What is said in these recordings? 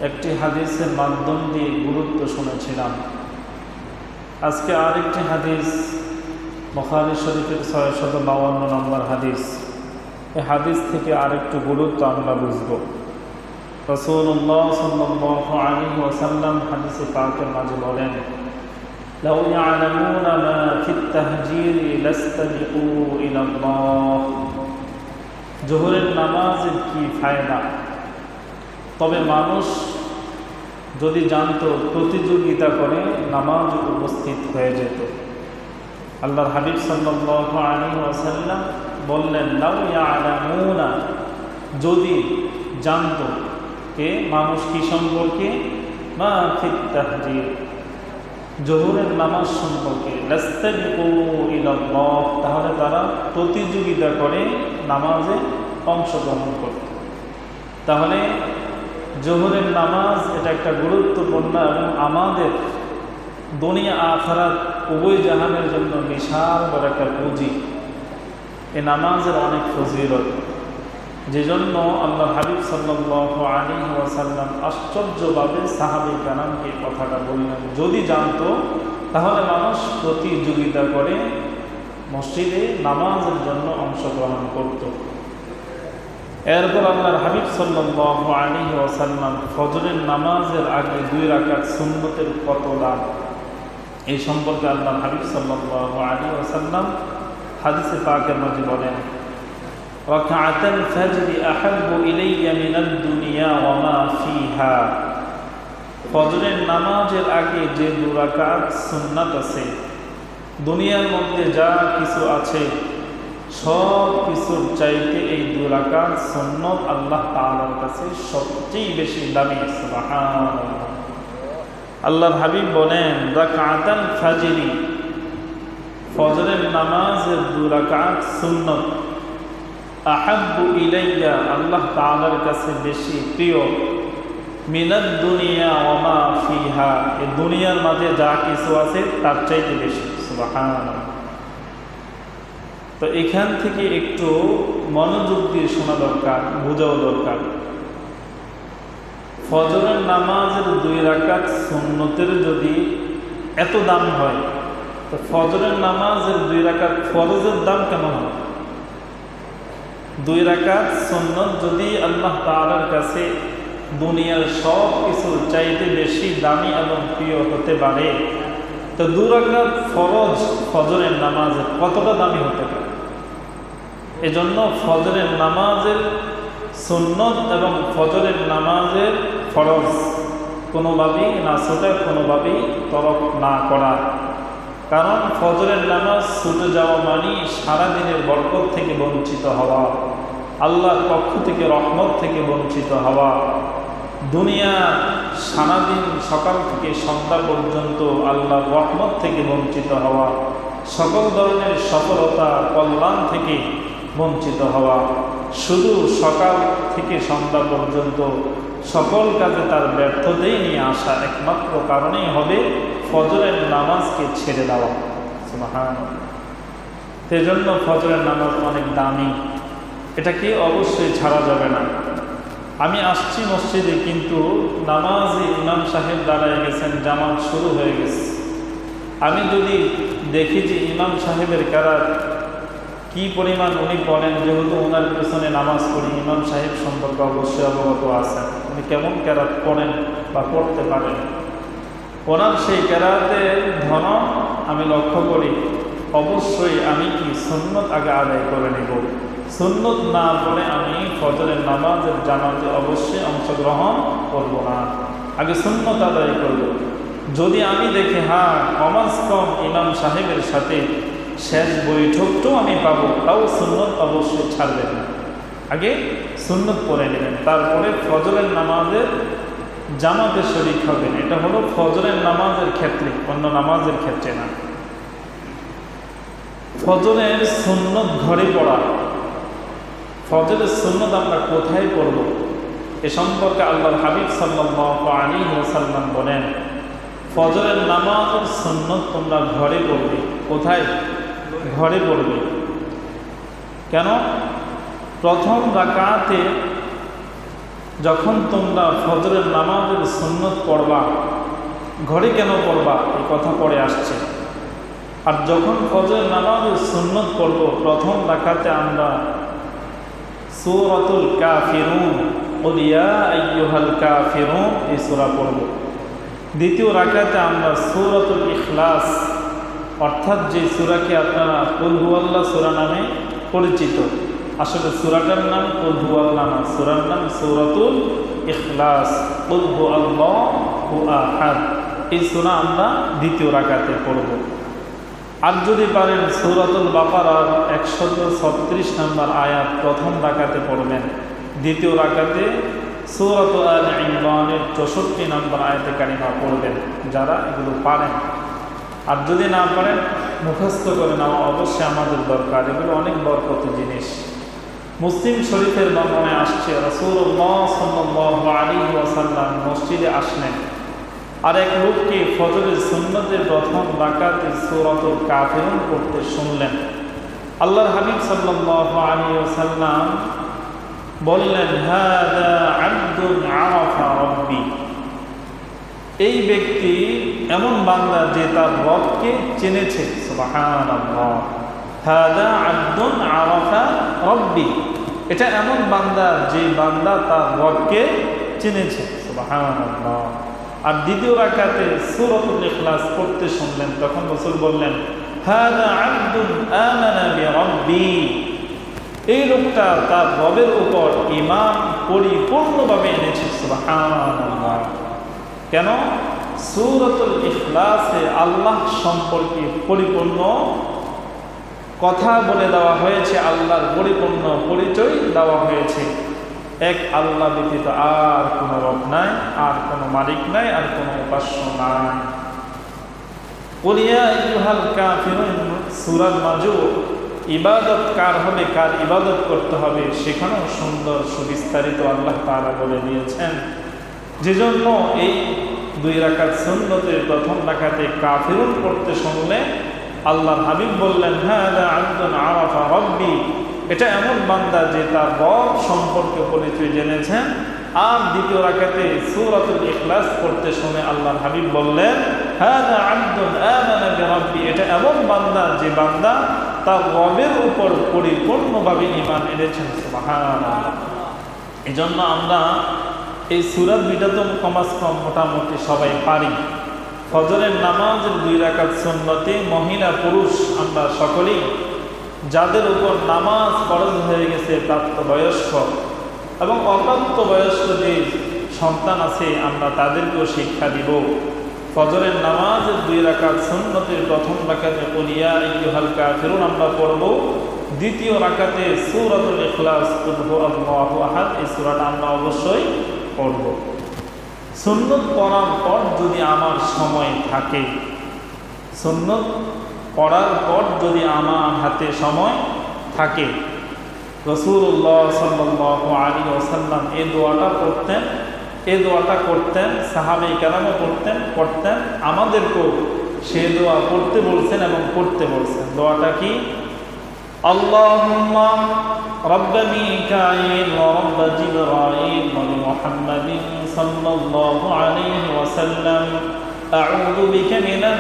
একটি হাদিসের মাধ্যম দিয়ে গুরুত্ব শুনেছিলাম। আজকে আরেকটি হাদিস, বুখারী শরীফের 652 নম্বর হাদিস। এই হাদিস থেকে আরেকটু গুরুত্ব আমরা বুঝব। রাসূলুল্লাহ সাল্লাল্লাহু আলাইহি ওয়াসাল্লাম হাদিসে পাকের মাঝে বলেন, লাউ ইয়ালামুনা মা ফিত তাহজিরি লাস্তাবিকু ইলাল্লাহ। জোহরের নামাজের কি ফায়দা, তবে মানুষ যদি জানতো প্রতিযোগিতা করে নামাজ উপস্থিত হয়ে যেত। আল্লাহর হাবিব সাল্লাল্লাহু আলাইহি ওয়াসাল্লাম বললেন, লাউ ইয়ালামুনা, যদি জানতো কে মানুষ কি সম্পর্কে, মা ফিত তাহজির, জোহরের নামাজ সম্পর্কে, লাস্তাবিকু ইলাল্লাহ, তাহলে তারা প্রতিযোগিতা করে নামাজে অংশগ্রহণ করত। তাহলে জোহরের নামাজ এটা একটা গুরুত্বপূর্ণ এবং আমাদের দুনিয়া আখিরাত উভয় জাহানের জন্য বিশাল বড় একটা পুঁজি। এই নামাজের অনেক ফজিলত, যেজন্য আল্লাহর হাবিব সাল্লাল্লাহু আলাইহি ওয়াসাল্লাম আশ্চর্যভাবে সাহাবী কারামকে কথাটা বললেন, যদি জানতো তাহলে মানুষ প্রতিযোগিতা করে মসজিদে নামাজের জন্য অংশগ্রহণ করত। এরপর আল্লাহর হাবিব সাল্লাল্লাহু আলাইহি ওয়াসাল্লাম ফজরের নামাজের আগে 2 রাকাত সুন্নতের কত দাম, এই সম্পর্কে আল্লাহর হাবিব সাল্লাল্লাহু আলাইহি ওয়াসাল্লাম হাদিসে পাকের মাঝে বলেন, রাকাতাল ফজরি আহাব্বু ইলাইয়া মিনাদ দুনিয়া ওয়া মা ফিহা। ফজরের নামাজের আগে যে 2 রাকাত সুন্নাত আছে, দুনিয়ার মধ্যে যা কিছু আছে সব কিছুর চাইতে এই 2 রাকাত সুন্নত আল্লাহ তাআলার কাছে সবচেয়ে বেশি দামি। সুবহানাল্লাহ। আল্লাহর হাবিব বলেন, রাকাতাল ফজরি, ফজরের নামাজের 2 রাকাত সুন্নত, আহাব্বু ইলাইয়া, আল্লাহ তাআলার কাছে বেশি প্রিয়, মিনাদ দুনিয়া ওয়া মা ফিহা, এই দুনিয়ার মাঝে যা কিছু আছে তার চাইতে বেশি। সুবহানাল্লাহ। তো এখান থেকে একটু মনোযোগ দিয়ে শোনা দরকার, বোঝাও দরকার। ফজরের নামাজের 2 রাকাত সুন্নতের যদি এত দাম হয়, তো ফজরের নামাজের 2 রাকাত ফরজের দাম কেমন হয়? 2 রাকাত সুন্নত যদি আল্লাহ তাআলার কাছে দুনিয়ার সব কিছুর চাইতে বেশি দামি এবং প্রিয় হতে পারে, তো 2 রাকাত ফরজ ফজরের নামাজের কতটা দামি হতে পারে। এজন্য ফজরের নামাজের সুন্নত এবং ফজরের নামাজের ফরজ কোনোভাবেই না ছোটা, কোনোভাবেই তরক না করা। কারণ ফজরের নামাজ ছুটে যাওয়া মানে সারাদিনের বরকত থেকে বঞ্চিত হওয়া, আল্লাহর পক্ষ থেকে রহমত থেকে বঞ্চিত হওয়া, দুনিয়া সারাদিন সকাল থেকে সন্ধ্যা পর্যন্ত আল্লাহর রহমত থেকে বঞ্চিত হওয়া, সকল ধরনের সফলতা কল্যাণ থেকে বঞ্চিত হওয়া, শুধু সকাল থেকে সন্ধ্যা পর্যন্ত সকল কাজে তার ব্যর্থতাই নিয়ে আসা একমাত্র কারণেই হবে ফজরের নামাজকে ছেড়ে দেওয়া। সুবহানাল্লাহ। সেজন্য ফজরের নামাজ অনেক দামি, এটাকে অবশ্যই ছাড়া যাবে না। আমি আসছি মসজিদে, কিন্তু নামাজে ইমাম সাহেব দাঁড়ায় গেছেন, জামাত শুরু হয়ে গেছে। আমি যদি দেখি যে ইমাম সাহেবের কেরাত কি পরিমাণ উনি পড়েন, যেহেতু ওনার পেছনে নামাজ পড়ি, ইমাম সাহেব সম্পর্কে অবশ্যই অবগত আছেন, উনি কেমন কেরাত পড়েন বা পড়তে পারেন, ওনার সেই কেরাতের ধরন আমি লক্ষ্য করি, অবশ্যই আমি কি সুন্নত আগে আদায় করে নেব। সুন্নত না পড়ে আমি ফজরের নামাজের জামাতে অবশ্যই অংশগ্রহণ করব না, আগে সুন্নত আদায় করব। যদি আমি দেখি হ্যাঁ কমাস কম ইমাম সাহেবের সাথে শেষ বৈঠকটাও আমি পাবো, তাও সুন্নত অবশ্যই ছাড়বেন না, আগে সুন্নত পড়ে নেবেন, তারপরে ফজরের নামাজের জামাতে শরীক হবেন। এটা হলো ফজরের নামাজের ক্ষেত্রে, অন্য নামাজের ক্ষেত্রে না। ফজরের সুন্নত ঘরে পড়া, ফজরের সুন্নত আমরা কোথায় পড়ব এ সম্পর্কে আল্লাহর হাবিব সাল্লাল্লাহু আলাইহি ওয়াসাল্লাম বলেন, ফজরের নামাজের সুন্নত তোমরা ঘরে পড়বে। কোথায়? ঘরে পড়বে। কেন? প্রথম রাকাতে যখন তোমরা ফজরের নামাজের সুন্নত পড়বা, ঘরে কেন পড়বা এই কথা পরে আসছে। আর যখন ফজরের নামাজের সুন্নত পড়ব, প্রথম রাকাতে আমরা সূরাতুল কাফিরুন, কুল ইয়া আইয়ুহাল কাফিরুন এই সূরা পড়ব। দ্বিতীয় রাকাতে আমরা সূরাতুল ইখলাস, অর্থাৎ যে সূরাকে আপনারা কুল হুয়াল্লাহ সূরা নামে পরিচিত, আসলে সূরাটার নাম কুল হুয়াল্লাহ না, সূরার নাম সূরাতুল ইখলাস, কুল হুয়াল্লাহু আহাদ, এই সূরা আমরা দ্বিতীয় রাকাতে পড়ব। আর যদি পারেন সূরাতুল বাকারার 136 নম্বর আয়াত প্রথম রাকাতে পড়বেন, দ্বিতীয় রাকাতে সূরাতুল আলে ইমরানের 64 নম্বর আয়াতে কারিমা পড়বেন যারা এগুলো পারেন। আর যদি না পারেন মুখস্থ করে নেওয়া অবশ্যই আমাদের দরকার, এগুলো অনেক বরকতি জিনিস। মুসলিম শরীফের বর্ণনায় আসছে রাসূলুল্লাহ সাল্লাল্লাহু আলাইহি ওয়াসাল্লাম মসজিদে আসলেন, আর এক লোককে ফজরের সুন্নতের প্রথম রাকাতে সূরাতুল কাফিরুন পড়তে শুনলেন। আল্লাহর হাবিব সাল্লাল্লাহু আলাইহি ওয়াসাল্লাম বললেন, হাদা আবদুন আরাফা রাব্বি, এই ব্যক্তি এমন বান্দা যে তার রবকে চিনেছে। সুবহানাল্লাহ, হাদা আবদুন আরাফা রাব্বি, এটা এমন বান্দা যে বান্দা তার রবকে চিনেছে। সুবহানাল্লাহ। আর দ্বিতীয় রাকাতে সূরাতুল ইখলাস পড়তে শুনলেন, তখন রাসূল বললেন, হাদা আবদুন আমানা বিরাব্বি, এই লোকটা তার রবের উপর ঈমান পরিপূর্ণভাবে এনেছে। সুবহানাল্লাহ। কেন? সূরাতুল ইখলাসে আল্লাহ সম্পর্কে পরিপূর্ণ কথা বলে দেওয়া হয়েছে, আল্লাহর পরিপূর্ণ পরিচয় দেওয়া হয়েছে। এক আল্লাহ ব্যতীত আর কোনো রব নাই, আর কোনো মালিক নাই, আর কোনো উপাস্য নাই। কুল ইয়া আইয়ুহাল কাফিরুন সূরার মাঝেও ইবাদত কার হবে, কার ইবাদত করতে হবে, সেখানেও সুন্দর সুবিস্তারিত আল্লাহ তাআলা বলে দিয়েছেন। যেজন্য এই দুই রাকাত সুন্নতের প্রথম রাকাতে কাফিরুন পড়তে শুনলে আল্লাহর হাবিব বললেন, হাদা আবদুন আরাফা রাব্বি, এটা এমন বান্দা যে তার রব সম্পর্কে পরিচয় জেনেছেন। আর দ্বিতীয় রাকাতে সূরাতুল ইখলাস পড়তে শুনে আল্লাহর হাবিব বললেন, হাদা আবদুন আমানা বিরাব্বি, এটা এমন বান্দা যে বান্দা তার রবের উপর পরিপূর্ণভাবে ঈমান এনেছেন। সুবহানাল্লাহ। এজন্য আমরা এই সূরা দুইটা তো কমাস কম মোটামুটি সবাই পারি। ফজরের নামাজের দুই রাকাত সুন্নতে মহিলা পুরুষ আমরা সকলেই, যাদের উপর নামাজ ফরজ হয়ে গেছে প্রাপ্তবয়স্ক এবং অপ্রাপ্তবয়স্ক যে সন্তান আছে, আমরা তাদেরকেও শিক্ষা দিব। ফজরের নামাজের দুই রাকাত সুন্নতের প্রথম রাকাতে কুল ইয়া আইয়ুহাল কাফিরুন আমরা পড়ব, দ্বিতীয় রাকাতে সূরাতুল ইখলাস কুল হুয়াল্লাহু আহাদ এই সূরাটা আমরা অবশ্যই পড়ব। সুন্নত পড়ার পর যদি আমার সময় থাকে, সুন্নত পড়ার পর যদি আমার হাতে সময় থাকে, রাসূলুল্লাহ সাল্লাল্লাহু আলাইহি ওয়াসাল্লাম এই দোয়াটা পড়তেন, এই দোয়াটা করতেন, সাহাবায়ে কেরামও পড়তেন, আমাদেরকেও সেই দোয়া পড়তে বলছেন এবং পড়তে বলছেন। দোয়াটা কি? আল্লাহুম্মা রাব্বা মিকাঈল ওয়া রাব্বা জিবরাঈল ওয়া মুহাম্মাদিন সাল্লাল্লাহু আলাইহি ওয়াসাল্লাম আউযু বিকা মিনান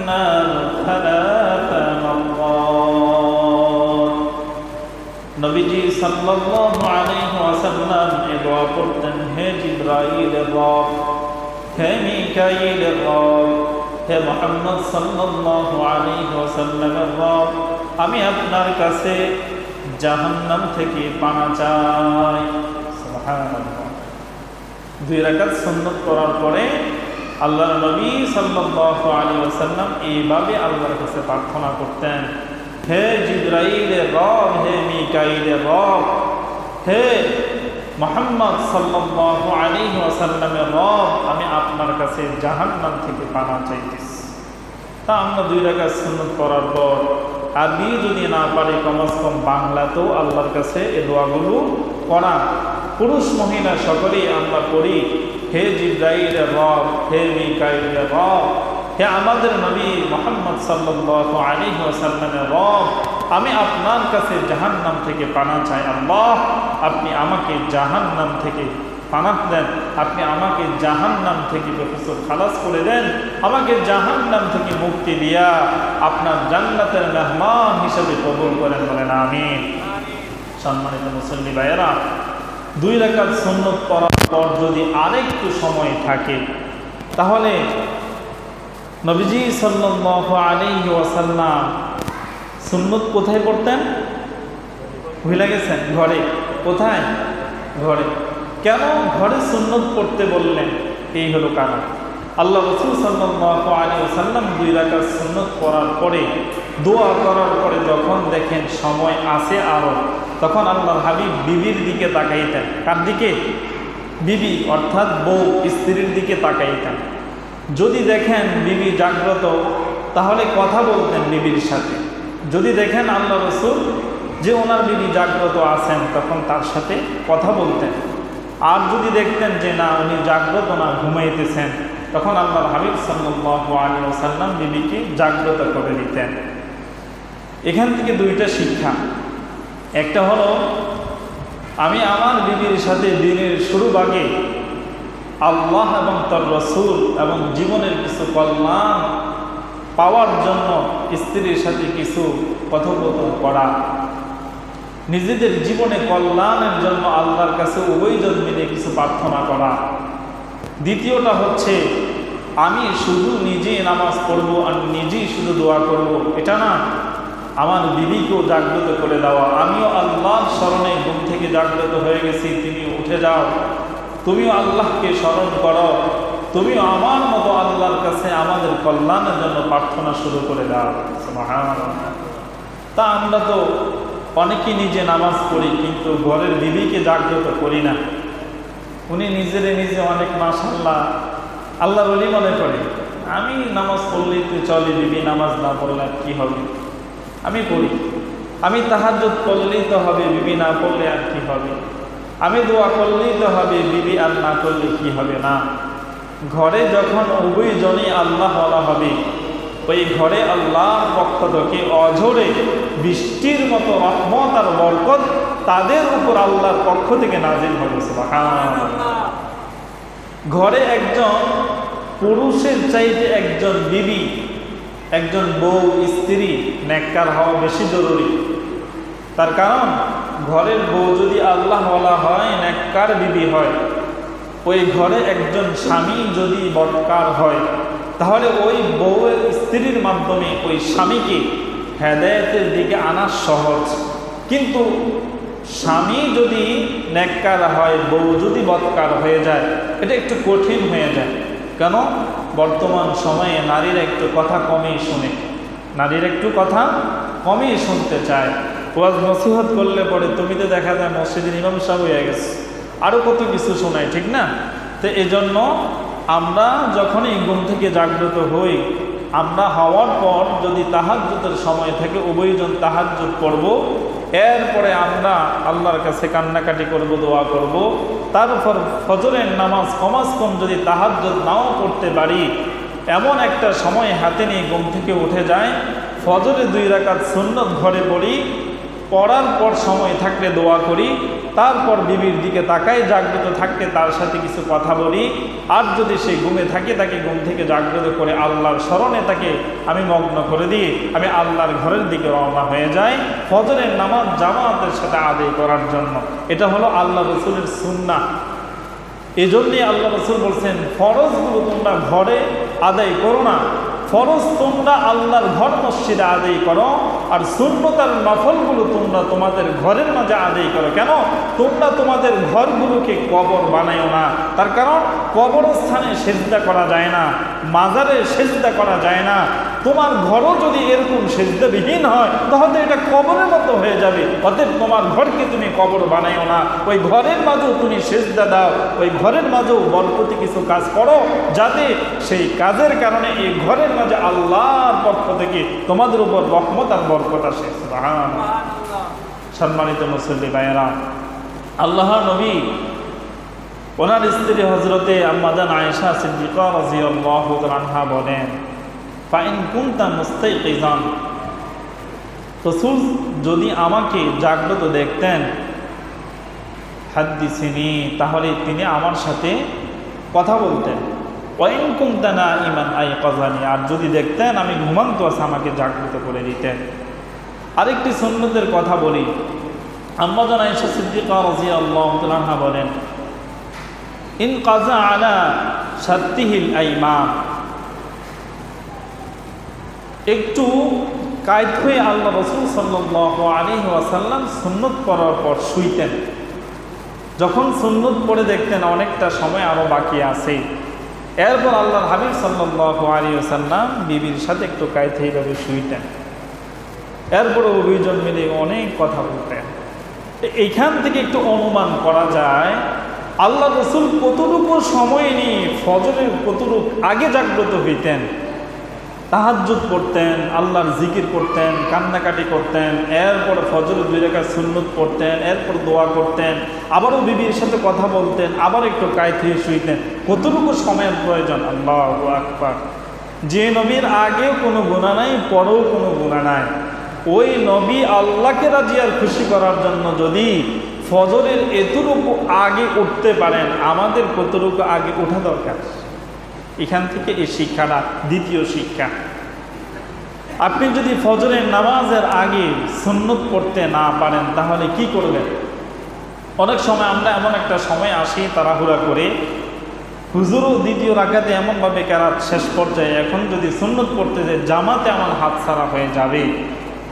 নার সালাসা মাররাত। নবীজি সাল্লাল্লাহু আলাইহি ওয়াসাল্লাম এই দোয়া পড়তেন, হে জিবরাঈলের রব, হে মিকাঈলের রব, হে মুহাম্মদ সাল্লাল্লাহু আলাইহি ওয়াসাল্লামের রব, আমি আপনার কাছে জাহান্নাম থেকে পানা চাই। সুবহানাল্লাহ। দুই রাকাত সুন্নত করার পরে আল্লাহর নবী সাল্লাল্লাহু আলাইহি ওয়াসাল্লাম এইভাবে আল্লাহর কাছে প্রার্থনা করতেন, হে জিবরাইলের রব, হে মিকাঈলের রব, হে মুহাম্মদ সাল্লাল্লাহু আলাইহি ওয়াসাল্লামের রব, আমি আপনার কাছে জাহান্নাম থেকে পানা চাইতেছি। তা আমরা দুই রাকাত সুন্নত করার পর আরবি যদি না পারি, কমস কম বাংলাতেও আল্লাহর কাছে এই দোয়াগুলো পড়া, পুরুষ মহিলা সকলেই আমরা পড়ি। হে জিবরাইলের রব, হে মিকাঈলের রব, হে আমাদের নবী মুহাম্মদ সাল্লাল্লাহু আলাইহি ওয়াসাল্লামের রব, আমি আপনার কাছে জাহান্নাম থেকে পানা চাই। আল্লাহ, আপনি আমাকে জাহান্নাম থেকে পানাহ দেন, আপনি আমাকে জাহান্নাম থেকে প্রফেসর খালাস করে দেন, আমাকে জাহান্নাম থেকে মুক্তি দিয়া আপনার জান্নাতের মেহমান হিসেবে কবুল করেন, বলেন আমিন। সম্মানিত মুসল্লি ভাইয়েরা, 2 রাকাত সুন্নত পড়ার পর যদি আরেকটু সময় থাকে তাহলে নবীজি সাল্লাল্লাহু আলাইহি ওয়াসাল্লাম সুন্নত কোথায় পড়তেন? ভুলে গেছেন? ঘরে। কোথায়? ঘরে। কেন ঘরে সুন্নত পড়তে বললেন? এই হলো কারণ। আল্লাহ রাসূল সাল্লাল্লাহু আলাইহি ওয়াসাল্লাম 2 রাকাত সুন্নত পড়ার পরে দোয়া করার পরে যখন দেখেন সময় আছে আরো, তখন আল্লাহর হাবিব বিবির দিকে তাকাইতেন। কার দিকে? বিবি অর্থাৎ বউ, স্ত্রীর দিকে তাকাইতেন। যদি দেখেন বিবি জাগ্রত তাহলে কথা বলতেন বিবির সাথে। যদি দেখেন আল্লাহ রাসূল যে ওনার বিবি জাগ্রত আছেন তখন তার সাথে কথা বলতেন। আর যদি দেখতেন যে না উনি জাগ্রত না, ঘুমাইতেছেন, তখন আল্লাহর হাবিব সাল্লাল্লাহু আলাইহি ওয়াসাল্লাম বিবিকে জাগ্রত করে দিতেন। এখান থেকে 2টা শিক্ষা। একটা হলো আমি আমার বিবির সাথে দিনের শুরু আগে আল্লাহ এবং তার রাসূল এবং জীবনের কিছু কল্যাণ পাওয়ার জন্য স্ত্রীর সাথে কিছু কথোপকথন করা, নিজেদের জীবনে কল্যাণের জন্য আল্লাহর কাছে উভয়জন মিলে কিছু প্রার্থনা করা। দ্বিতীয়টা হচ্ছে আমি শুধু নিজেই নামাজ পড়ব আর নিজেই শুধু দোয়া করব, এটা না, আমার বিবিকেও জাগ্রত করে দেওয়া। আমিও আল্লাহর স্মরণে ঘুম থেকে জাগ্রত হয়ে গেছি, তুমি উঠে যাও, তুমিও আল্লাহকে স্মরণ করো, তুমিও আমার মতো আল্লাহর কাছে আমাদের কল্যাণের জন্য প্রার্থনা শুরু করে দাও। সুবহানাল্লাহ। তা আমরা তো অনেকেই নিজে নামাজ পড়ি কিন্তু ঘরের বিবিকে জাগ্রত করি না। উনি নিজে অনেক মাশাআল্লাহ আল্লাহর ওলি মনে করে, আমি নামাজ পড়লেই তো চলে, বিবি নামাজ না পড়লে কি হবে, আমি পড়ি। আমি তাহাজ্জুদ পড়লেই তো হবে, বিবি না পড়লে আর কি হবে। আমি দোয়া করলেই তো হবে, বিবি আর না করলে কি হবে। না, ঘরে যখন উভয়জনই আল্লাহ বলা হবে, ওই ঘরে আল্লাহর পক্ষ থেকে অঝরে বৃষ্টির মতো রহমত আর বরকত তাদের উপর আল্লাহর পক্ষ থেকে নাজিল হবে। সুবহানাল্লাহ। ঘরে একজন পুরুষের চাইতে একজন বিবি, একজন বউ, স্ত্রী নেককার হওয়া বেশি জরুরি। তার কারণ ঘরের বউ যদি আল্লাহ বলা হয়, নেককার বিবি হয়, ওই ঘরে একজন স্বামী যদি বদকার হয় তাহলে ওই বউয়ের স্ত্রীর মাধ্যমে ওই স্বামীকে হেদায়েতের দিকে আনা সহজ। কিন্তু স্বামী যদি নেককার হয়, বউ যদি বদকার হয়ে যায়, এটা একটু কঠিন হয়ে যায়। কেন? বর্তমান সময়ে নারীরা একটু কথা কমই শুনে, নারীরা একটু কথা কমই শুনতে চায়। ওয়াজ নসিহত করলে পরে তুমি তো দেখা যায় মসজিদের ইমাম সাহেব হয়ে গেছে, আরও কত কিছু শোনায়, ঠিক না? তো এই জন্য আমরা যখনই ঘুম থেকে জাগ্রত হই, আমরা হওয়ার পর যদি তাহাজ্জুদের সময় থেকে উভয়জন তাহাজ্জুদ পড়ব, এরপরে আমরা আল্লাহর কাছে কান্নাকাটি করব, দোয়া করব। তারপর ফজরের নামাজ কমাস কম যদি তাহাজ্জুদ নাও পড়তে পারি, এমন একটা সময় হাতে নিয়ে ঘুম থেকে উঠে যায়, ফজরে 2 রাকাত সুন্নত ঘরে পড়ি, পড়ার পর সময় থাকলে দোয়া করি, তারপর বিবির দিকে তাকাই, জাগ্রত থাকতে তার সাথে কিছু কথা বলি। আর যদি সে ঘুমে থাকে, তাকে ঘুম থেকে জাগ্রত করে আল্লাহর স্মরণে তাকে আমি মগ্ন করে দিই, আমি আল্লাহর ঘরের দিকে রওনা হয়ে যাই ফজরের নামাজ জামাতের সাথে আদায় করার জন্য। এটা হলো আল্লাহ রাসূলের সুন্নাহ। এই জন্যই আল্লাহ রাসূল বলছেন, ফরজগুলো তোমরা ঘরে আদায় করো না, ফরজ তোমরা আল্লাহর ঘর মসজিদে আদায় করো, আর সুন্নত আর নফলগুলো তোমরা তোমাদের ঘরের মাঝে আদায় করো। কেন? তোমরা তোমাদের ঘরগুলোকে কবর বানায়ো না। তার কারণ কবরস্থানে সেজদা করা যায় না, মাজারে সেজদা করা যায় না। তোমার ঘরও যদি এরকম সেজদাবিহীন হয় তাহলে এটা কবরের মতো হয়ে যাবে। অতএব তোমার ঘরকে তুমি কবর বানায়ো না, ওই ঘরের মাঝেও তুমি সেজদা দাও, ওই ঘরের মাঝেও বরকতি কিছু কাজ করো, যাতে সেই কাজের কারণে এই ঘরের মাঝে আল্লাহর পক্ষ থেকে তোমাদের উপর রহমত আর বরকত আসে। সুবহানাল্লাহ। সম্মানিত মুসল্লি ভাইয়েরা, আল্লাহ নবী ওনার স্ত্রী হযরতে আম্মাজান আয়েশা সিদ্দিকা রাদিয়াল্লাহু তাআলা আনহা বলেন, ফাইন কুনতা মুস্তাইকিজান, রাসূল যদি আমাকে জাগ্রত দেখতেন, হাদ্দিসিনি, তাহলে তিনি আমার সাথে কথা বলতেন। ওয়াইন কুনতা নাঈমান আইকাযানি, আর যদি দেখতেন আমি ঘুমান্ত আছি আমাকে জাগ্রত করে দিতেন। আরেকটি সুন্নতের কথা বলি, আম্মা জান আয়েশা সিদ্দিকা রাদিয়াল্লাহু তাআলা আনহা বলেন, ইন কাযা আলা শাত্তিহিল আইমান, একটু কায়েদ হয়ে আল্লাহ রাসূল সাল্লাল্লাহু আলাইহি ওয়াসাল্লাম সুন্নত পড়ার পর শুইতেন। যখন সুন্নত পড়ে দেখতেন অনেকটা সময় আরও বাকি আছে, এরপর আল্লাহর হাবিব সাল্লাল্লাহু আলাইহি ওয়াসাল্লাম বিবির সাথে একটু কায়েদ হয়ে এইভাবে শুইতেন। এরপরে দুইজন মিলে অনেক কথা বলতেন। এইখান থেকে একটু অনুমান করা যায় আল্লাহ রাসূল কতটুকু সময় নিয়ে ফজরের কতটুকু আগে জাগ্রত হইতেন, তাহাজ্জুদ পড়তেন, আল্লাহর জিকির করতেন, কান্নাকাটি করতেন, এরপর ফজরের 2 রাকাত সুন্নত পড়তেন, এরপর দোয়া করতেন, আবারও বিবির সাথে কথা বলতেন, আবার একটু কায়েদ হয়ে শুইতেন। কতটুকু সময়ের প্রয়োজন! আল্লাহু আকবার। যে নবীর আগেও কোনো গুনাহ নাই, পরেও কোনো গুনাহ নাই, ওই নবী আল্লাহকে রাজি আর খুশি করার জন্য যদি ফজরের এতটুকু আগে উঠতে পারেন, আমাদের কতটুকু আগে ওঠা দরকার? এখান থেকে এই শিক্ষাটা দ্বিতীয় শিক্ষা। আপনি যদি ফজরের নামাজের আগে সুন্নত পড়তে না পারেন তাহলে কি করবেন? অনেক সময় আমরা এমন একটা সময় আসি তাড়াহুড়া করে, হুজুরও দ্বিতীয় রাকাতে এমনভাবে কেরাত শেষ পর্যায়ে, এখন যদি সুন্নত পড়তে যাই জামাতে আমার হাত ছাড়া হয়ে যাবে,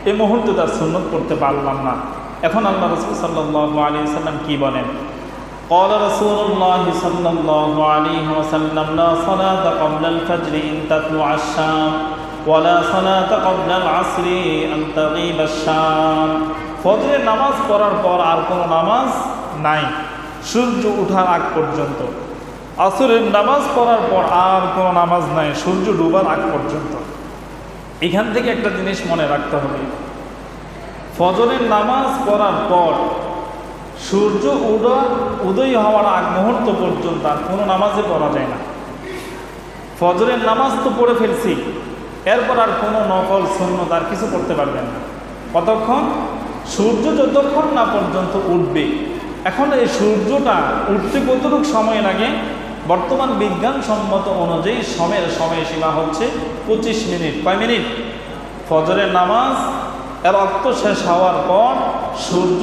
এই মুহূর্তে তার সুন্নত পড়তে পারলাম না। এখন আল্লাহ রাসূল সাল্লাল্লাহু আলাইহি ওয়াসাল্লাম কি বলেন? قال رسول الله صلى الله عليه وسلم لا صلاة قبل الفجر إن تطلع الشام ولا صلاة قبل العصر أن تغيب الشام। ফজরের নামাজ পড়ার পর আর কোনো নামাজ নাই সূর্য ওঠার আগ পর্যন্ত। আসরের নামাজ পড়ার পর আর কোনো নামাজ নাই সূর্য ডুবার আগ পর্যন্ত। এখান থেকে একটা জিনিস মনে রাখতে হবে, ফজরের নামাজ পড়ার পর সূর্য উদয় হওয়ার আগ মুহূর্ত পর্যন্ত আর কোনো নামাজে পড়া যায় না। ফজরের নামাজ তো পড়ে ফেলছি, এরপর আর কোনো নফল সুন্নত আর কিছু করতে পারবেন না। কতক্ষণ? সূর্য যতক্ষণ না পর্যন্ত উঠবে। এখন এই সূর্যটা উঠতে কতটুকু সময় লাগে? বর্তমান বিজ্ঞানসম্মত অনুযায়ী সময়সীমা হচ্ছে 25 মিনিট। কয় মিনিট? ফজরের নামাজ এর অক্ত শেষ হওয়ার পর সূর্য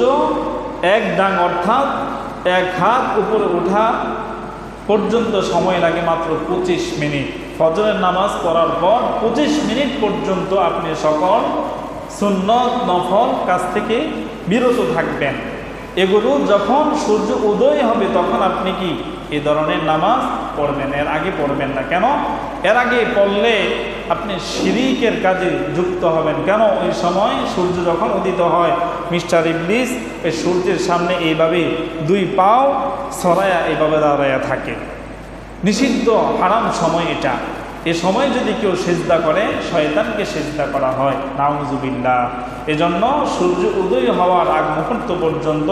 এক ডাং অর্থাৎ এক হাত উপরে ওঠা পর্যন্ত সময় লাগে মাত্র 25 মিনিট। ফজরের নামাজ পড়ার পর 25 মিনিট পর্যন্ত আপনি সকল সুন্নত নফল কাজ থেকে বিরত থাকবেন। এগুলো যখন সূর্য উদয় হবে তখন আপনি কি এই ধরনের নামাজ পড়বেন, এর আগে পড়বেন না। কেন? এর আগে পড়লে আপনি শিরিকের কাজে যুক্ত হবেন। কেন? ওই সময় সূর্য যখন উদিত হয় মিস্টার ইবলিস এই সূর্যের সামনে এইভাবে 2 পাও ছড়ায়া এইভাবে দাঁড়ায়া থাকে। নিষিদ্ধ হারাম সময় এটা। এ সময় যদি কেউ সিজদা করে শয়তানকে সিজদা করা হয়, নাউজুবিল্লাহ। এজন্য সূর্য উদয় হওয়ার আগ মুহূর্ত পর্যন্ত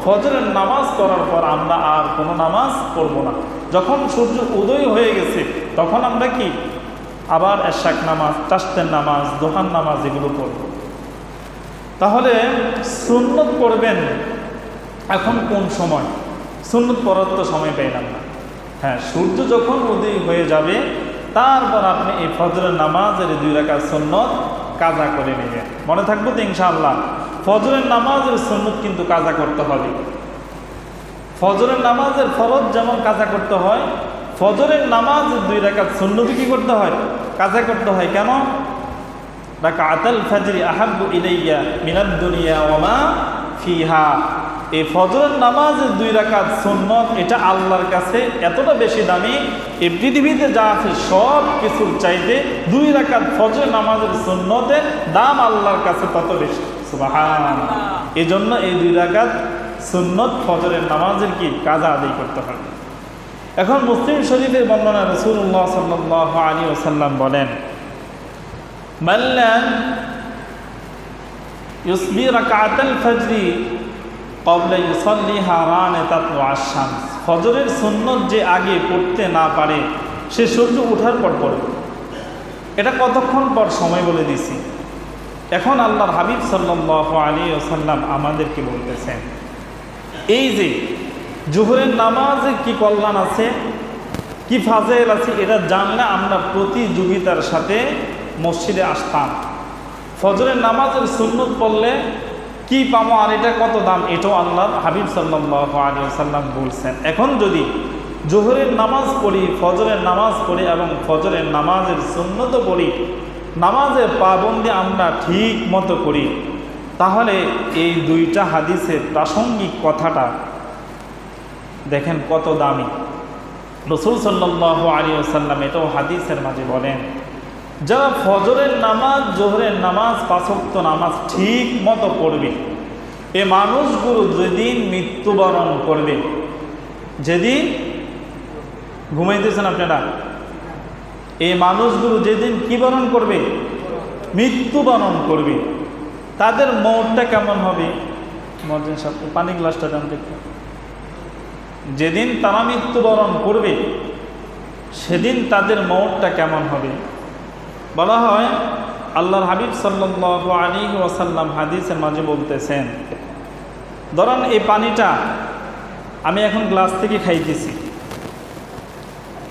ফজরের নামাজ পড়ার পর আমরা আর কোনো নামাজ পড়ব না। যখন সূর্য উদয় হয়ে গেছে তখন আমরা কি আবার এশাক নামাজ, তাশতের নামাজ, দোহান নামাজ এগুলো পড়ব। তাহলে সুন্নত পড়বেন এখন কোন সময়? সুন্নত পড়ার তো সময় পেলাম না। হ্যাঁ, সূর্য যখন উদয় হয়ে যাবে তারপর আপনি এই ফজরের নামাজের 2 রাকাত সুন্নত কাজা করে নেবেন। মনে থাকবে তো ইনশাআল্লাহ? ফজরের নামাজের সুন্নত কিন্তু কাজা করতে হবে। ফজরের নামাজের ফরজ যেমন কাজা করতে হয়, ফজরের নামাজের 2 রাকাত সুন্নত কি করতে হয়? কাজা করতে হয়। কেন? রাকাতাল ফাজরি আহাব্বু ইলাইয়া মিনাদ দুনিয়া ওয়া মা ফিহা। এই ফজরের নামাজের 2 রাকাত সুন্নত এটা আল্লাহর কাছে এতটা বেশি দামি, এই পৃথিবীতে যা আছে সব কিছুর চাইতে 2 রাকাত ফজরের নামাজের সুন্নতের দাম আল্লাহর কাছে তত বেশি। সুবহানাল্লাহ। এজন্য এই 2 রাকাত সুন্নত ফজরের নামাজের কি কাজা আদায় করতে হবে। এখন মুসলিম শরীফের বর্ণনা রাসূলুল্লাহ সাল্লাল্লাহু আলাইহি ওয়াসাল্লাম বলেন, মাল্লান ইউসবি রাকাতাল ফজরি ক্বাবলা ইউসাল্লিহা রানা তাতলু আশ-শামস। ফজরের সুন্নত যে আগে পড়তে না পারে সে সূর্য ওঠার পর পড়ে। এটা কতক্ষণ পর সময় বলে দিছি। এখন আল্লাহর হাবিব সাল্লাল্লাহু আলাইহি ওয়াসাল্লাম আমাদেরকে বলতেছেন, এই যে জোহরের নামাজে কি কল্যাণ আছে, কি ফাজেল আছে, এটা জানলে আমরা প্রতিযোগিতার সাথে মসজিদে আসতাম। ফজরের নামাজের সুন্নত পড়লে কি পাবো আর এটা কত দাম, এটাও আল্লাহর হাবিব সাল্লাল্লাহু আলাইহি ওয়াসাল্লাম বলছেন। এখন যদি জোহরের নামাজ পড়ি, ফজরের নামাজ পড়ি এবং ফজরের নামাজের সুন্নত পড়ি, নামাজের পাবন্দি আমরা ঠিক মতো করি, তাহলে এই দুইটা হাদিসের প্রাসঙ্গিক কথাটা দেখেন কত দামি। রাসূল সাল্লাল্লাহু আলাইহি ওয়াসাল্লাম এটাও হাদিসের মাঝে বলেন, যারা ফজরের নামাজ, জোহরের নামাজ, পাঁচ ওয়াক্ত নামাজ ঠিক মতো পড়বে, এ মানুষগুলো যেদিন মৃত্যুবরণ করবে, যেদিন ঘুমাইতেছেন আপনারা, এই মানুষগুলো যেদিন কি বরণ করবে, মৃত্যুবরণ করবে, তাদের মৌতটা কেমন হবে? মর্জিন সাহেব পানি গ্লাসটা দেন দেখতে। যেদিন তারা মৃত্যুবরণ করবে সেদিন তাদের মৌতটা কেমন হবে? বলা হয় আল্লাহর হাবিব সাল্লাল্লাহু আলাইহি ওয়াসাল্লাম হাদিসের মাঝে বলতেছেন, ধরেন এই পানিটা আমি এখন গ্লাস থেকে খাইতেছি,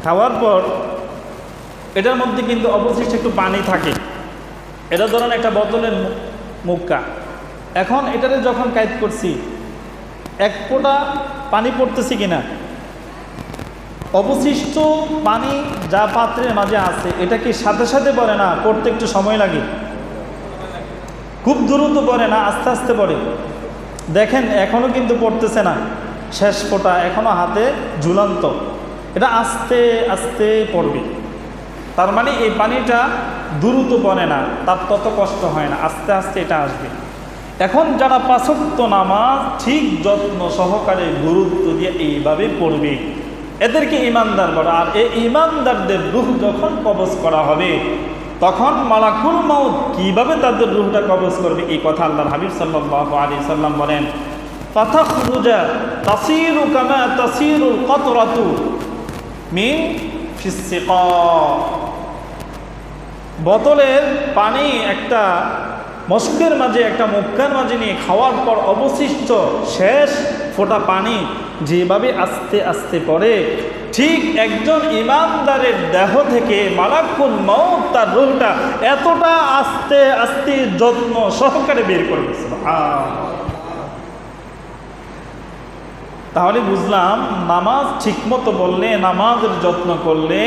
খাওয়ার পর এটার মধ্যে কিন্তু অবশিষ্ট একটু পানি থাকে, এটা ধরেন একটা বোতলের মুক্কা, এখন এটারে যখন কায়েদ করছি এক ফোঁটা পানি পড়তেছি কিনা, অবশিষ্ট পানি যা পাত্রের মাঝে আছে এটা কি সাথে সাথে পড়ে না, পড়তে একটু সময় লাগে, খুব দ্রুত পড়ে না আস্তে আস্তে পড়ে? দেখেন এখনও কিন্তু পড়তেছে না, শেষ ফোঁটা এখনও হাতে ঝুলন্ত, এটা আস্তে আস্তে পড়বে। তার মানে এই পানিটা দ্রুত পড়ে না, তার তত কষ্ট হয় না, আস্তে আস্তে এটা আসবে। এখন যারা পাঁচ ওয়াক্ত নামাজ ঠিক যত্ন সহকারে গুরুত্ব দিয়ে এইভাবে পড়বে, এদেরকে ঈমানদার বলা। আর এই ঈমানদারদের রূহ যখন কবজ করা হবে তখন মালাকুল মাউত কিভাবে তাদের রূহটা কবজ করবে, এই কথা আল্লাহর হাবিব সাল্লাল্লাহু আলাইহি সাল্লাম বলেন, ফাতাখরুজা তাসিরু কামা তাসিরুল কাতরাতু মিন ফিস সিকা। বোতলের পানি একটা মস্কের মাঝে, একটা মুক্কার মাঝে নিয়ে খাওয়ার পর অবশিষ্ট শেষ ফোঁটা পানি যেভাবে আস্তে আস্তে পড়ে, ঠিক একজন ঈমানদারের দেহ থেকে মালাকুল মাউত তার রূহটা এতটা আস্তে আস্তে যত্ন সহকারে বের করবে। তাহলে বুঝলাম নামাজ ঠিকমতো বললে, নামাজের যত্ন করলে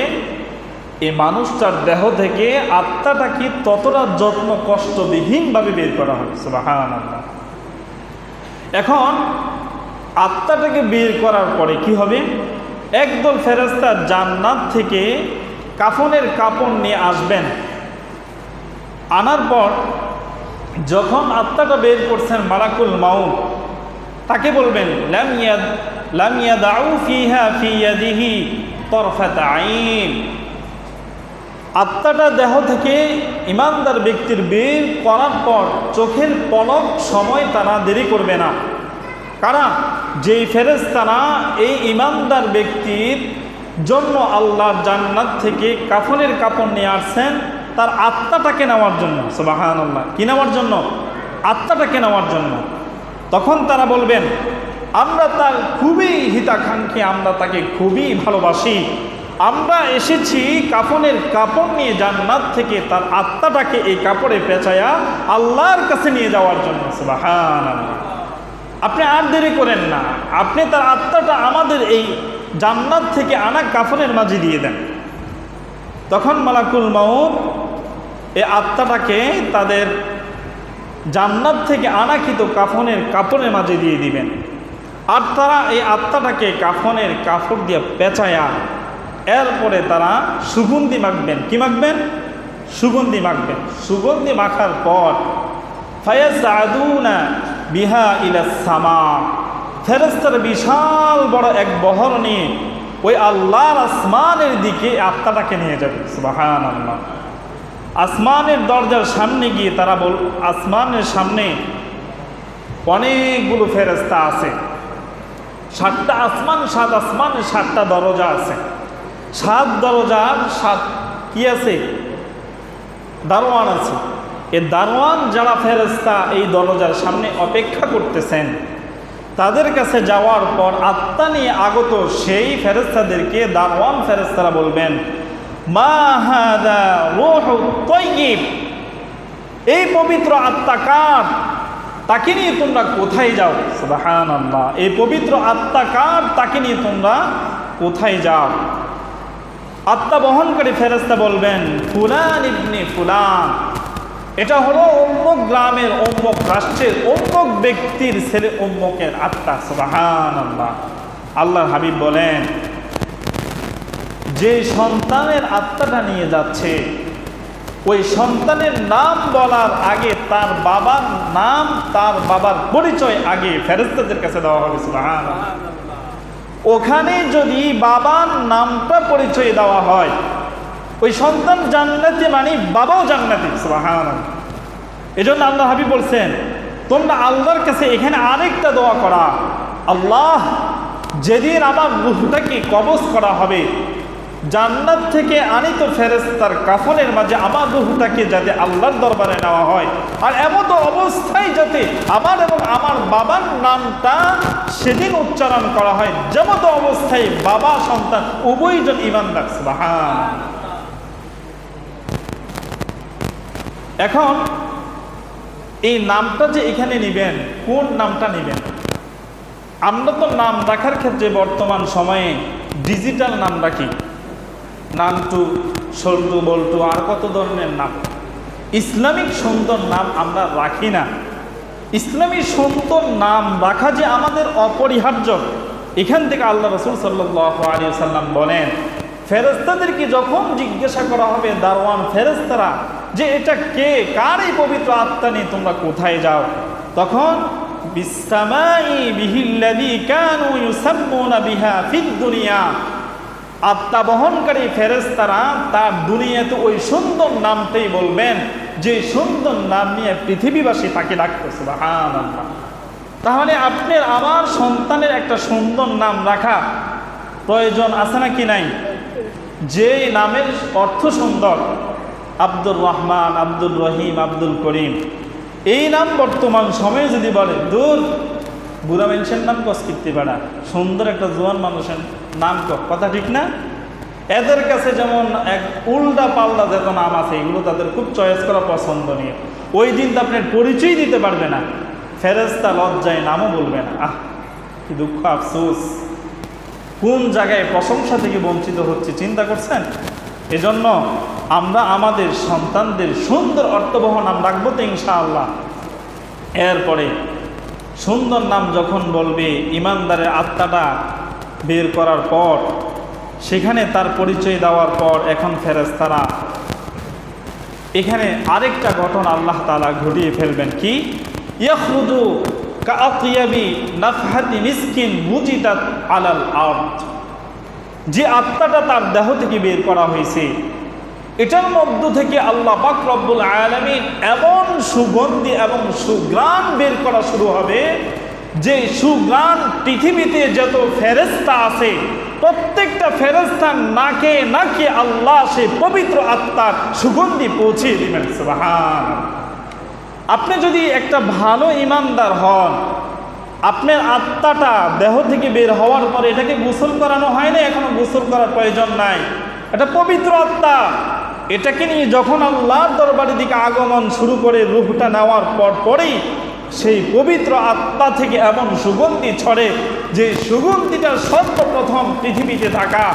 এই মানুষটার দেহ থেকে আত্মাটা কি ততটা যত্ন কষ্টবিহীনভাবে বের করা হয়। সুবহানাল্লাহ। এখন আত্মাটাকে বের করার পরে কি হবে? একদল ফেরেশতা জান্নাত থেকে কাফনের কাপড় নিয়ে আসবেন, আনার পর যখন আত্মাটা বের করছেন মালাকুল মাউত তাকে বলবেন, লাম ইয়াদাউ ফিহা ফি ইয়াদিহি তরফাত আইন। আত্মাটা দেহ থেকে ঈমানদার ব্যক্তির বের করার পর চোখের পলক সময় তারা দেরি করবে না। কারণ যেই ফেরেশতারা এই ঈমানদার ব্যক্তির জন্য আল্লাহর জান্নাত থেকে কাফনের কাপড় নিয়ে আসছেন তার আত্মাটাকে নেওয়ার জন্য। সুবহানাল্লাহ। কি নেওয়ার জন্য? আত্মাটাকে নেওয়ার জন্য। তখন তারা বলবেন, আমরা তার খুবই হিতাকাঙ্ক্ষী, আমরা তাকে খুবই ভালোবাসি, আমরা এসেছি কাফনের কাপড় নিয়ে জান্নাত থেকে তার আত্মাটাকে এই কাপড়ে পেঁচায়া আল্লাহর কাছে নিয়ে যাওয়ার জন্য। সুবহানাল্লাহ। আপনি আর দেরি করেন না, আপনি তার আত্মাটা আমাদের এই জান্নাত থেকে আনা কাফনের মাঝে দিয়ে দেন। তখন মালাকুল মাউত এই আত্মাটাকে তাদের জান্নাত থেকে আনাকৃত কাফনের কাপড়ের মাঝে দিয়ে দিবেন। আর তারা এই আত্মাটাকে কাফনের কাপড় দিয়ে পেঁচায়া এরপরে তারা সুগন্ধি মাখবেন। কি মাখবেন? সুগন্ধি মাখবেন। সুগন্ধি মাখার পর ফায়াসআদুনা বিহা ইলাস সামা, ফেরেশতারা বিশাল বড় এক বহর নিয়ে ওই আল্লাহর আসমানের দিকে আত্মাটাকে নিয়ে যাবে। সুবহানাল্লাহ। আসমানের দরজার সামনে গিয়ে তারা আসমানের সামনে অনেকগুলো ফেরেশতা আছে, 7টা আসমান, 7 আসমানের 7টা দরজা আছে। 7 দরজার 7 কি আছে? দারোয়ান আছে। এই দারোয়ান যারা ফেরেশতা এই দরজার সামনে অপেক্ষা করতেছেন, তাদের কাছে যাওয়ার পর আত্মা নিয়ে আগত সেই ফেরেশতাদেরকে দারওয়ান ফেরেশতারা বলবেন, মা হাযা রূহুত তাইয়্যিব, এই পবিত্র আত্মা কার? তাকে নিয়ে তোমরা কোথায় যাও? সুবহানাল্লাহ, এই পবিত্র আত্মা কার? তাকে নিয়ে তোমরা কোথায় যাও? আত্মা বহনকারী ফেরেশতা বলবেন, ফুলান ইবনে ফুলান, এটা হলো অমুক গ্রামের, অমুক রাষ্ট্রের, অমুক ব্যক্তির ছেলে, অমুকের আত্মা। সুবহানাল্লাহ। আল্লাহর হাবিব বলেন, যে সন্তানের আত্মাটা নিয়ে যাচ্ছে, ওই সন্তানের নাম বলার আগে তার বাবার নাম, তার বাবার পরিচয় আগে ফেরেশতাদের কাছে দেওয়া হবে। সুবহানাল্লাহ। ওখানে যদি বাবার নামটা পরিচয় দেওয়া হয়, ওই সন্তান জান্নাতি মানে বাবাও জান্নাতি। সুবহানাল্লাহ। এজন্য আল্লাহ হাবিব বলছেন, তোমরা আল্লাহর কাছে এখানে আরেকটা দোয়া করা, আল্লাহ যেদিন আমার রূহটাকে কবজ করা হবে, জান্নাত থেকে আনিত ফেরেশতার কাফনের মাঝে আমার রূহটাকে যাতে আল্লাহর দরবারে নেওয়া হয়, আর এমন অবস্থায় যাতে আমার এবং আমার বাবার নামটা সেদিন উচ্চারণ করা হয় যেমন অবস্থায় বাবা সন্তান উভয়জন ঈমানদার। সুবহানাল্লাহ। এখন এই নামটা যে এখানে নেবেন, কোন নামটা নেবেন? আমরা তো নাম রাখার ক্ষেত্রে বর্তমান সময়ে ডিজিটাল নাম রাখি, নানটু, সল্টু, বল্টু, আর কত ধরনের নাম। ইসলামিক সুন্দর নাম আমরা রাখি না। ইসলামী সুন্দর নাম রাখা যে আমাদের অপরিহার্য। এখান থেকে আল্লাহ রাসূল সাল্লাল্লাহু আলাইহি ওয়াসাল্লাম বলেন, ফেরেশতাদেরকে যখন জিজ্ঞাসা করা হবে দারওয়ান ফেরেশতারা যে এটা কে, কার এই পবিত্র আত্মা নিয়ে তোমরা কোথায় যাও, তখন বিসসামাই বিহিল্লাযী কানু ইউসাম্মুনা বিহা ফিদ দুনিয়া, আত্মা বহনকারী ফেরেশতারা তার দুনিয়াতে ওই সুন্দর নামটাই বলবেন যে সুন্দর নাম নিয়ে পৃথিবীবাসী তাকে ডাকতো। সুবহানাল্লাহ। তাহলে আপনার আমার সন্তানের একটা সুন্দর নাম রাখা প্রয়োজন আছে নাকি নাই? যে নামের অর্থ সুন্দর, আব্দুর রহমান, আব্দুর রহিম, আব্দুল করিম, এই নাম বর্তমান সময়ে যদি বলে, দূর বুড়া মানুষের নাম কস করতে পারা, সুন্দর একটা জোয়ান মানুষের নাম কথা ঠিক না? এদের কাছে যেমন এক উল্টা পাল্টা যত নাম আছে, এগুলো তাদের খুব চয়েস করা পছন্দনীয়। ওই দিন তো আপনার পরিচয় দিতে পারবে না, ফেরেশতা লজ্জায় নামও বলবে না। আহ, কি দুঃখ, আফসোস, কোন জায়গায় প্রশংসা থেকে বঞ্চিত হচ্ছে চিন্তা করছেন? এজন্য আমরা আমাদের সন্তানদের সুন্দর অর্থবহ নাম রাখবো তো ইনশাআল্লাহ। এরপরে সুন্দর নাম যখন বলবে, ইমানদারের আত্মাটা বের করার পর, সেখানে তার পরিচয় দেওয়ার পর, এখন ফেরেশতারা এখানে আরেকটা ঘটনা আল্লাহ তাআলা ঘটিয়ে ফেলবেন। কি? ইয়াখরুজু কাআতিয়াবি নাফহাতি মিসকিন মুজিদাত আলাল আরদ, যে আত্মাটা তার দেহ থেকে বের করা হয়েছে, এটার মধ্য থেকে আল্লাহ পাক রব্বুল আলামিন এমন সুগন্ধি এবং সুঘ্রাণ বের করা শুরু হবে, যে সুঘ্রাণ পৃথিবীতে যত ফেরেশতা আছে প্রত্যেকটা ফেরেশতার নাকে নাকে আল্লাহ সেই পবিত্র আত্মার সুগন্ধি পৌঁছে দিবেন। সুবহানাল্লাহ। আপনি যদি একটা ভালো ঈমানদার হন, আপনার আত্মাটা দেহ থেকে বের হওয়ার পরে এটাকে গোসল করানো হয় না, এখনো গোসল করার প্রয়োজন নাই, এটা পবিত্র আত্মা। এটাকে নিয়ে যখন আল্লাহর দরবারের দিকে আগমন শুরু করে রূহটা নেওয়ার পর পরেই সেই পবিত্র আত্মা থেকে এমন সুগন্ধি ছড়ে, যে সুগন্ধিটা সর্বপ্রথম পৃথিবীতে থাকা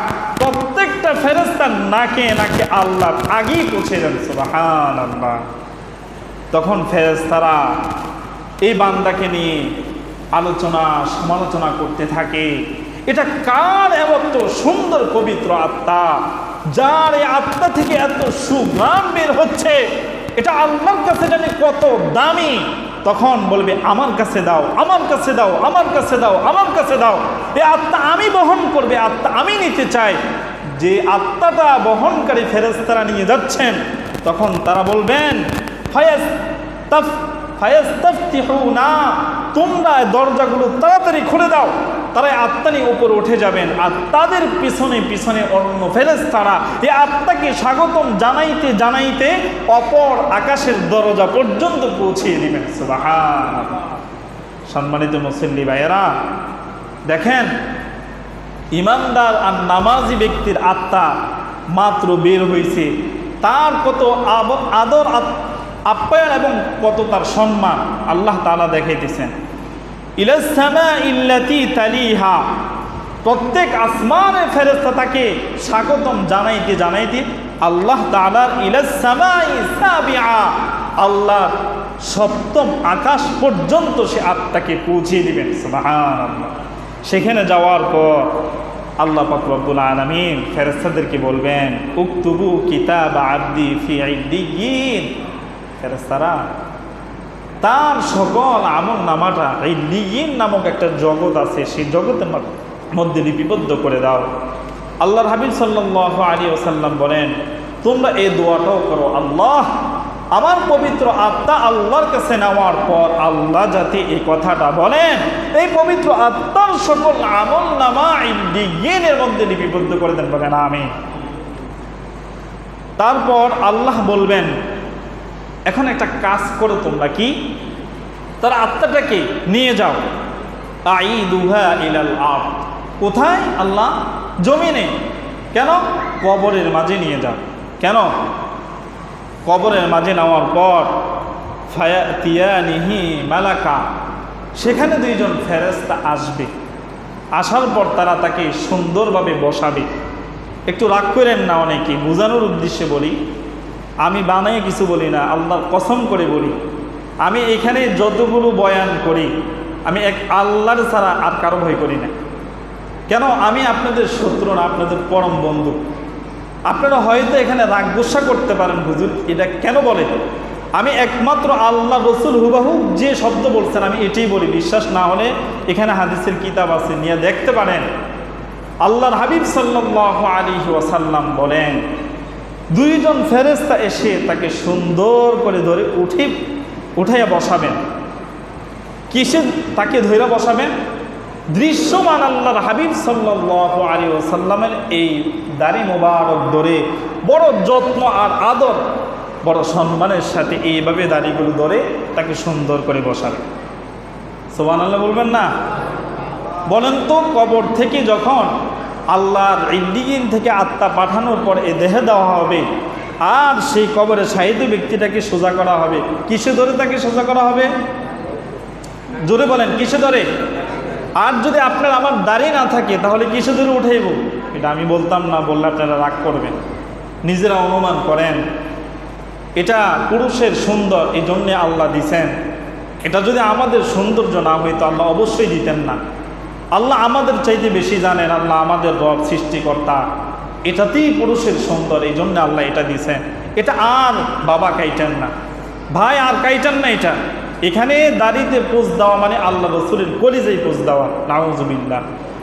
প্রত্যেকটা ফেরেশতার নাকে নাকে আল্লাহ আগেই পৌঁছে যান। সুবহানাল্লাহ। তখন ফেরেশতারা এই বান্দাকে নিয়ে আলোচনা সমালোচনা করতে থাকে, এটা কার এত সুন্দর পবিত্র আত্মা, যার এই আত্মা থেকে এত সুঘ্রাণ বের হচ্ছে, এটা আল্লাহর কাছে জানি কত দামি। তখন বলবে, আমার কাছে দাও, আমার কাছে দাও, আমার কাছে দাও, আমার কাছে দাও, এই আত্মা আমি বহন করবে, আত্মা আমি নিতে চাই। যে আত্মাটা বহনকারী ফেরেশতারা নিয়ে যাচ্ছেন, তখন তারা বলবেন, ফায়াস্তাফতিহুনা, তোমরা দরজাগুলো তাড়াতাড়ি খুলে দাও। তারা আত্মা নিয়ে উপরে উঠে যাবেন, আর তাদের পিছনে পিছনে অন্য ফেরেশতারা এই আত্মাকে স্বাগতম জানাইতে জানাইতে অপর আকাশের দরজা পর্যন্ত পৌঁছিয়ে দিবেন। সুবহানাল্লাহ। সম্মানিত মুসল্লি ভাইয়েরা, দেখেন ইমানদার আর নামাজি ব্যক্তির আত্মা মাত্র বের হয়েছে, তার কত আদর আপ্যায়ন এবং কত তার সম্মান আল্লাহ তাআলা দেখাইতেছেন। ইলাস সামাইল্লাতী তালিহা, প্রত্যেক আসমানের ফেরেশতা তাকে স্বাগতম জানাইতে জানাইতে আল্লাহ তাআলার ইলাস সামাই সাবিআ, আল্লাহ সপ্তম আকাশ পর্যন্ত সে আত্মাকে পৌঁছিয়ে দিবেন। সুবহানাল্লাহ। সেখানে যাওয়ার পর আল্লাহ পাক রব্বুল আলামিন ফেরেশতাদেরকে বলবেন, উকতুবু কিতাব আবদি ফি ইল্লিয়িন। ফেরেশতারা তার সকল আমল নামাটা ইল্লিয়িন নামক একটা জগৎ আছে, সেই জগতের মধ্যে লিপিবদ্ধ করে দাও। আল্লাহর হাবিব সাল্লাল্লাহু আলাইহি ওয়াসাল্লাম বলেন, তোমরা এই দোয়াটাও করো, আল্লাহ আমার পবিত্র আত্মা আল্লাহর কাছে নেওয়ার পর আল্লাহ যাতে এই কথাটা বলেন, এই পবিত্র আত্মার সকল আমল নামা ইল্লিয়িনের মধ্যে লিপিবদ্ধ করে দেন, বলেন আমিন। তারপর আল্লাহ বলবেন, এখন একটা কাজ করো তোমরা, কি? তার আত্মাটাকে নিয়ে যাও, আইদুহা ইলাল আরদ। কোথায়? আল্লাহ জমিনে। কেন? কবরের মাঝে নিয়ে যাও। কেন? কবরের মাঝে নেওয়ার পর ফায়াতিয়ানিহি মালাকা, সেখানে দুইজন ফেরেশতা আসবে। আসার পর তারা তাকে সুন্দরভাবে বসাবে। একটু রাগ করেন না, অনেকে বোঝানোর উদ্দেশ্যে বলি, আমি বানাই কিছু বলি না, আল্লাহর কসম করে বলি, আমি এখানে যতগুলো বয়ান করি আমি এক আল্লাহর ছাড়া আর কারো ভয় করি না। কেন? আমি আপনাদের শত্রু না, আপনাদের পরম বন্ধু। আপনারা হয়তো এখানে রাগ গুসা করতে পারেন, হুজুর এটা কেন বলে? আমি একমাত্র আল্লাহ রসুল হুবাহু যে শব্দ বলছেন আমি এটাই বলি। বিশ্বাস না হলে এখানে হাদিসের কিতাব আছে, নিয়ে দেখতে পারেন। আল্লাহর হাবিব সাল্লাল্লাহু আলাইহি ওয়াসাল্লাম বলেন, দুইজন ফেরেশতা এসে তাকে সুন্দর করে ধরে উঠাইয়া বসাবেন। কিসে তাকে ধরে বসাবেন? দৃশ্যমান আল্লাহর হাবিব সাল্লাল্লাহু আলাইহি ওয়াসাল্লামের এই দাড়ি মোবারক ধরে বড় যত্ন আর আদর, বড় সম্মানের সাথে এইভাবে দাড়িগুলো ধরে তাকে সুন্দর করে বসাবে। সুবহানাল্লাহ বলবেন না? বলেন তো, কবর থেকে যখন আল্লাহর ইল্লিয়িন থেকে আত্মা পাঠানোর পর এ দেহে দেওয়া হবে, আর সেই কবরে শাহিদ ব্যক্তিটাকে সোজা করা হবে, কিসে ধরে তাকে সোজা করা হবে? জোরে বলেন, কিসে ধরে? আর যদি আপনার আমার দাড়ি না থাকে তাহলে কিসে ধরে উঠাইব? এটা আমি বলতাম না, বললে আপনারা রাগ করবেন। নিজেরা অনুমান করেন। এটা পুরুষের সুন্দর, এই জন্যে আল্লাহ দিছেন। এটা যদি আমাদের সৌন্দর্য না হইতো আল্লাহ অবশ্যই দিতেন না। আল্লাহ আমাদের চাইতে বেশি জানেন, আল্লাহ আমাদের রব সৃষ্টিকর্তা। এটাতেই পুরুষের সুন্দর, এই জন্য আল্লাহ এটা দিছেন। এটা আর বাবা কাইটান না, ভাই আর কাইটান না। এটা এখানে দাড়িতে পোজ দেওয়া মানে আল্লাহ রসুলের কলিজায় পোজ দেওয়া। নাউযুবিল্লাহ।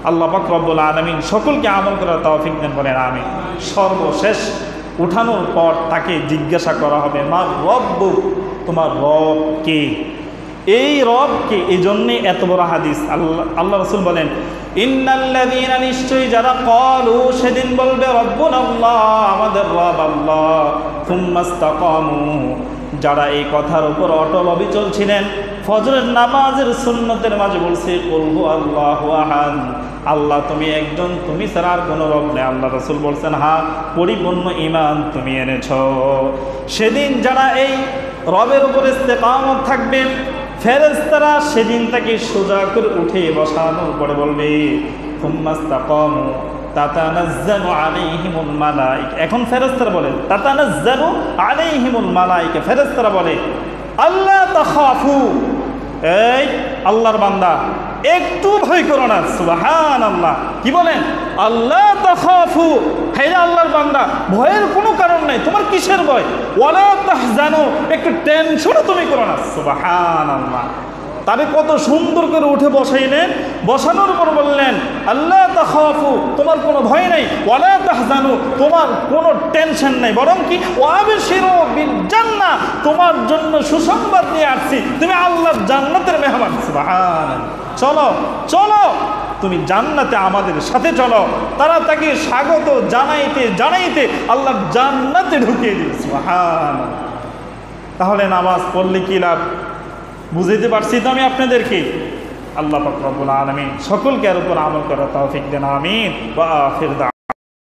আল্লাহ পাক রব্বুল আলামিন সকলকে আমল করার তৌফিক দেন, বলেন আমিন। সর্বশেষ উঠানোর পর তাকে জিজ্ঞাসা করা হবে, মা রব্বুক, তোমার রব কে? এই রব কে? এই জন্যে এত বড় হাদিস। আল্লাহ রসুল বলেন, ইন্নাল্লাযীনা, নিশ্চয়ই যারা, ক্বালু, সেদিন বলবে, রব্বুনাল্লাহ, আমাদের রব আল্লাহ, সুম্মা ইসতাকামু, যারা এই কথার উপর অটল অবিচল ছিলেন, ফজরের নামাজের সুন্নতের মাঝে বলছে, কুল হু আল্লাহু আহাদ, আল্লাহ তুমি একজন, তুমি ছাড়া আর কোনো রব নেই। আল্লাহ রাসূল বলছেন, হ্যাঁ, পরিপূর্ণ ঈমান তুমি এনেছ। সেদিন যারা এই রবের উপর ইস্তেকামত থাকবেন, ফেরেশতারা সেদিন তাকে সোজা করে উঠে বসানোর পরে বলবে, সুম্মা ইসতাকামু তাতানাজ্জালু আলাইহিমুল মালাইকা। এখন ফেরেশতারা বলে, তাতানাজ্জালু আলাইহিমুল মালাইকা, ফেরেশতারা বলে, আল্লাহ তাখাফু, এই আল্লাহর বান্দা একটু ভয় করো না। সুবহানাল্লাহ। কি বলেন? আল্লাহ তাখাফু, হে আল্লাহর বান্দা, ভয়ের কোনো কারণ নাই, তোমার কিসের ভয়? ওয়ালা তাহজানু, একটু টেনশন তুমি করো না। সুবহানাল্লাহ। তারে কত সুন্দর করে উঠে বসাইলেন, বসানোর পর বললেন, আল্লাহ তাখাফু, তোমার কোনো ভয় নাই, ওয়ালা তাহজানু, তোমার কোনো টেনশন নাই, বরং কি, ওয়াবশিরু বিল জান্নাহ, তোমার জন্য সুসংবাদ নিয়ে আসছি, তুমি আল্লাহর জান্নাতের মেহমান। সুবহানাল্লাহ। চলো চলো, তুমি জান্নাতে আমাদের সাথে চলো। তারা তাকে স্বাগত জানাইতে জানাইতে আল্লাহর জান্নাতে ঢুকিয়ে দিল। সুবহানাল্লাহ। তাহলে নামাজ পড়লে কি লাভ? বুঝাইতে পারছি তো আমি আপনাদেরকে? আল্লাহ পাক রব্বুল আলামিন সকলকে এর উপর আমল করার তৌফিক দেন, আমিন। ওয়া আখির